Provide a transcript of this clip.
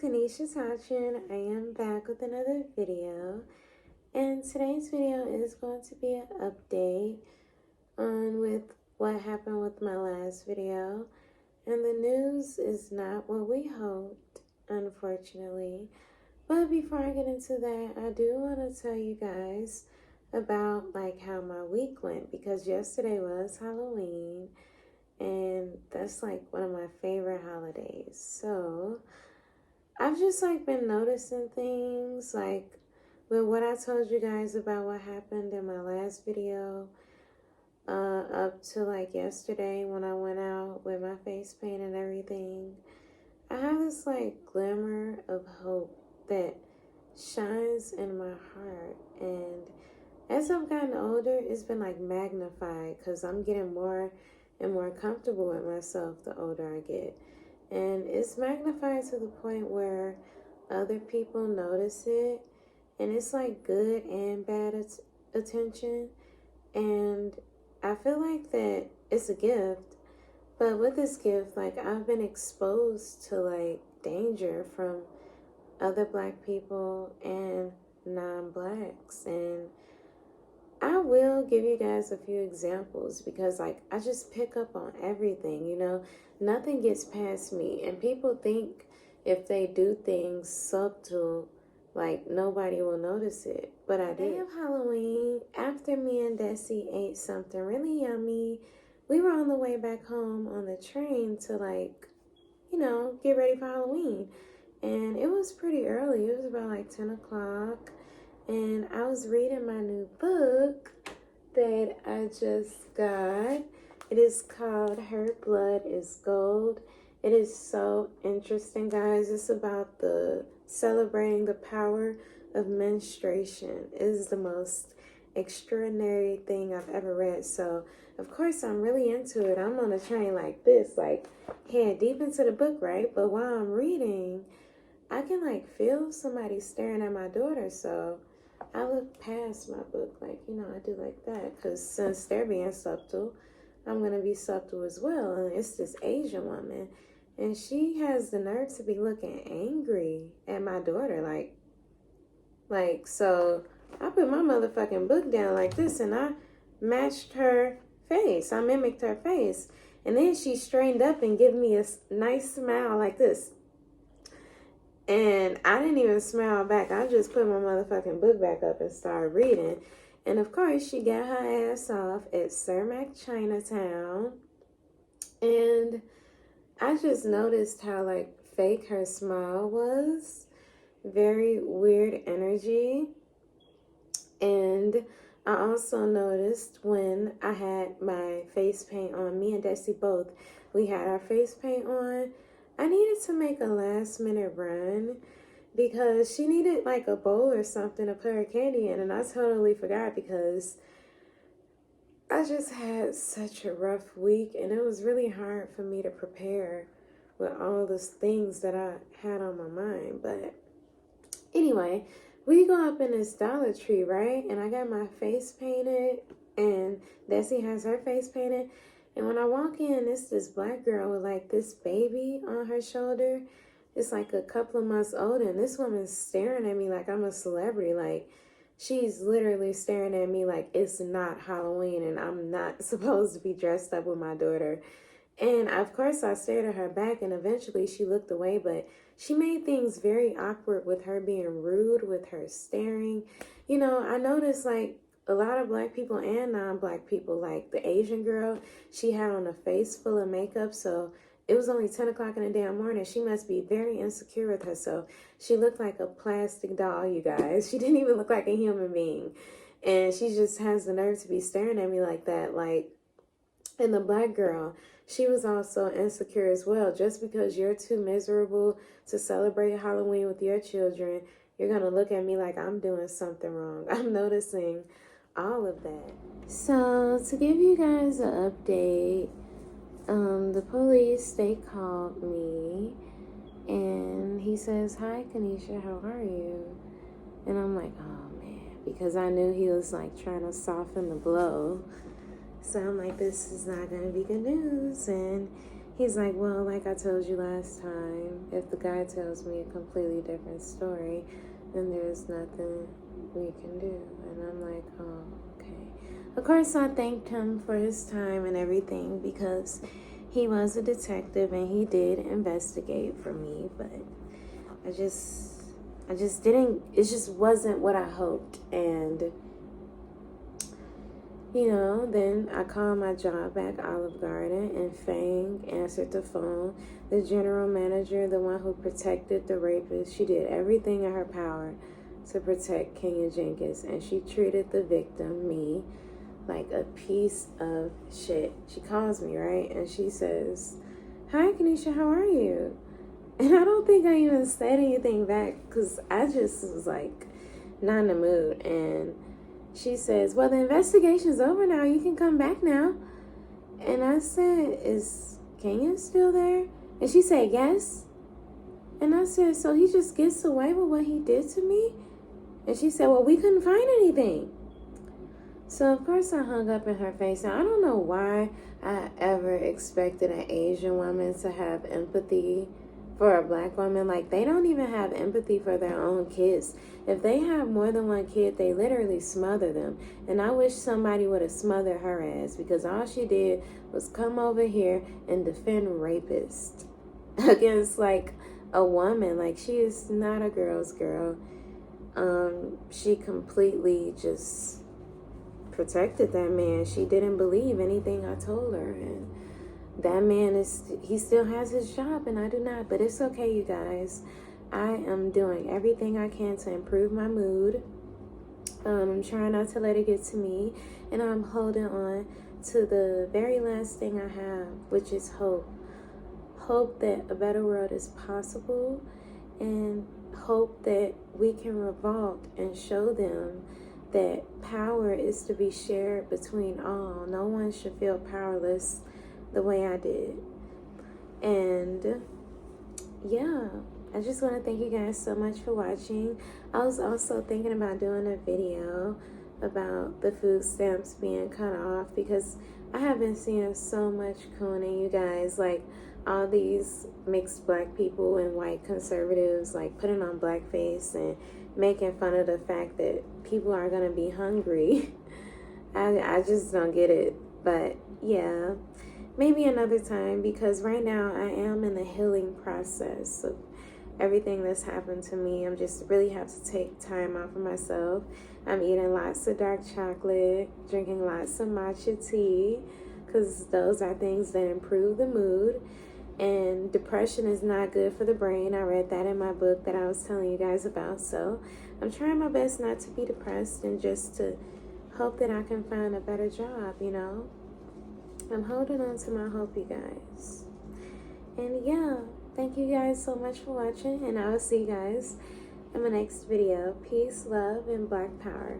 Kanisha Sachin. I am back with another video, and today's video is going to be an update on with what happened with my last video. And the news is not what we hoped, unfortunately. But before I get into that, I do want to tell you guys about how my week went, because yesterday was Halloween, and that's one of my favorite holidays. So I've just been noticing things with what I told you guys about what happened in my last video, up to yesterday when I went out with my face paint and everything. I have this glimmer of hope that shines in my heart, and as I've gotten older, it's been magnified, because I'm getting more and more comfortable with myself the older I get. And it's magnified to the point where other people notice it. And it's good and bad attention. And I feel that it's a gift. But with this gift, I've been exposed to danger from other Black people and non-Blacks. And I will give you guys a few examples, because I just pick up on everything, nothing gets past me. And people think if they do things subtle, nobody will notice it. But I did. The day of Halloween, after me and Desi ate something really yummy, we were on the way back home on the train to get ready for Halloween. And it was pretty early. It was about 10 o'clock. And I was reading my new book that I just got. It is called Her Blood is Gold. It is so interesting, guys. It's about celebrating the power of menstruation. It is the most extraordinary thing I've ever read. So, of course, I'm really into it. I'm on a train like this, head deep into the book, right? But while I'm reading, I can feel somebody staring at my daughter. So I look past my book, I do that, because since they're being subtle, I'm going to be subtle as well. And it's this Asian woman, and she has the nerve to be looking angry at my daughter, so I put my motherfucking book down like this, and I matched her face. I mimicked her face. And then she straightened up and gave me a nice smile like this. And I didn't even smile back. I just put my motherfucking book back up and started reading. And of course, she got her ass off at Cermak Chinatown. And I just noticed how fake her smile was. Very weird energy. And I also noticed when I had my face paint on, me and Desi both, we had our face paint on. I needed to make a last minute run, because she needed a bowl or something to put her candy in, and I totally forgot, because I just had such a rough week, and it was really hard for me to prepare with all those things that I had on my mind. But anyway, we go up in this Dollar Tree, right? And I got my face painted, and Desi has her face painted. And when I walk in, it's this Black girl with this baby on her shoulder. It's a couple of months old, and this woman's staring at me like I'm a celebrity. She's literally staring at me like it's not Halloween and I'm not supposed to be dressed up with my daughter. And of course I stared at her back, and eventually she looked away, but she made things very awkward with her being rude, with her staring. I noticed a lot of Black people and non-Black people, the Asian girl, she had on a face full of makeup, so it was only 10 o'clock in the damn morning. She must be very insecure with herself. She looked like a plastic doll, you guys. She didn't even look like a human being. And she just has the nerve to be staring at me like that. And the Black girl, she was also insecure as well. Just because you're too miserable to celebrate Halloween with your children, you're going to look at me like I'm doing something wrong. I'm noticing all of that. So to give you guys an update, the police, they called me, and he says, "Hi Kanisha, how are you?" And I'm like, oh man, because I knew he was trying to soften the blow. So I'm like, this is not gonna be good news. And he's like, well, like I told you last time, if the guy tells me a completely different story, then there's nothing we can do. And I'm like, oh, okay. Of course, I thanked him for his time and everything because he was a detective and he did investigate for me, but I just didn't, it just wasn't what I hoped. And you know, then I called my job back, Olive Garden, and Fang answered the phone. The general manager, the one who protected the rapist, she did everything in her power to protect Kenya Jenkins, and she treated the victim, me, like a piece of shit. She calls me, right? And she says, hi, Kenesha, how are you? And I don't think I even said anything back because I just was like not in the mood. And she says, well, the investigation's over now. You can come back now. And I said, is Kenya still there? And she said, yes. And I said, so he just gets away with what he did to me? And she said, well, we couldn't find anything. So, of course, I hung up in her face. Now, I don't know why I ever expected an Asian woman to have empathy for a black woman. Like, they don't even have empathy for their own kids. If they have more than one kid, they literally smother them. And I wish somebody would have smothered her ass because all she did was come over here and defend rapists against, like, a woman. Like, she is not a girl's girl. She completely just protected that man. She didn't believe anything I told her, and that man he still has his job and I do not. But it's okay, you guys. I am doing everything I can to improve my mood. I'm trying not to let it get to me, and I'm holding on to the very last thing I have, which is hope. Hope that a better world is possible, and hope that we can revolt and show them that power is to be shared between all. No one should feel powerless the way I did. And yeah, I just want to thank you guys so much for watching. I was also thinking about doing a video about the food stamps being cut off because I have been seeing so much cooning, you guys. Like, all these mixed black people and white conservatives, like, putting on blackface and making fun of the fact that people are going to be hungry. I just don't get it. But yeah, maybe another time, because right now I am in the healing process of everything that's happened to me. I'm just really have to take time out for myself. I'm eating lots of dark chocolate, drinking lots of matcha tea, because those are things that improve the mood. And depression is not good for the brain. I read that in my book that I was telling you guys about. So I'm trying my best not to be depressed and just to hope that I can find a better job, you know. I'm holding on to my hope, you guys. And yeah, thank you guys so much for watching, and I will see you guys in my next video. Peace, love, and Black Power.